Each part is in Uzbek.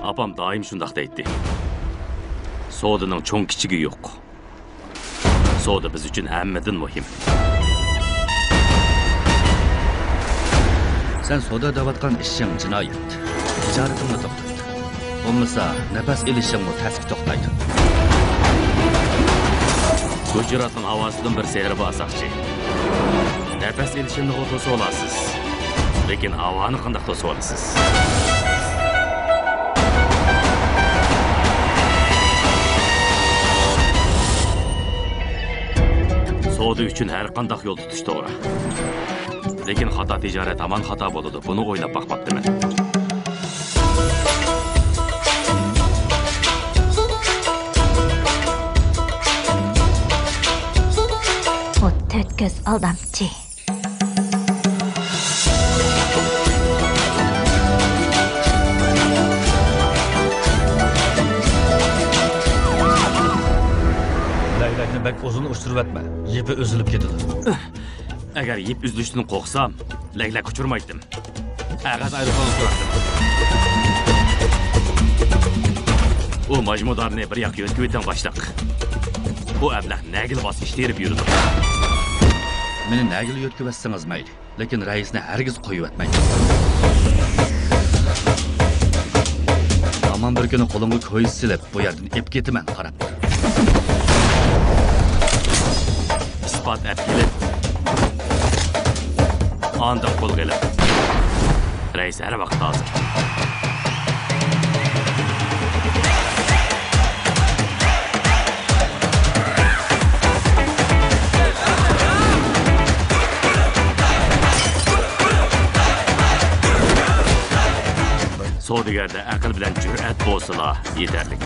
Apam daim şundaq deydi. Soğudanın çoğun kiçigi yok. Soğuda biz üçün həmmedin muhim. Sen soda davatkan işin cinayet. Ticaretimle toktaydı. Olmasa nefes ilişin o tespit toktaydı. Gujarat'ın havasından bir seyir basaqçı. Nefes ilişinde o tosu olasız. Lekin havanı qandaq tosu olasız. Soğudu üçün her qandaq yol tutuş doğru. Lekin xata ticaret aman xata boludu. Bunu oylap baxmapdı mən. O tört göz aldamçı. Laylakni bek uzun uçturup etme. Yipi üzülüp gidilir. Eğer yiyip üzülüştüğünü korksam, leylek uçurmaydım. Ağaz ayrıfonu uçurardım. O majmudarını bir yak yötküveten başlak. Bu əblaq nəgil bas işleyip yürüdü. Meni nagil yötküp etseniz mayli. Lekin reisini hergiz koyup etmeyin. Aman bir günü kolumgu koyu silip bu yerden ip getimen karab. İspat ep gelip. Andan kol gelip. Reis her vakit hazır. Soğudigerde akıl bilen cüret bolsala yeterlik.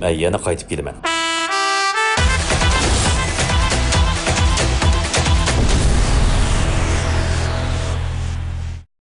Ben yana qaytib kelaman.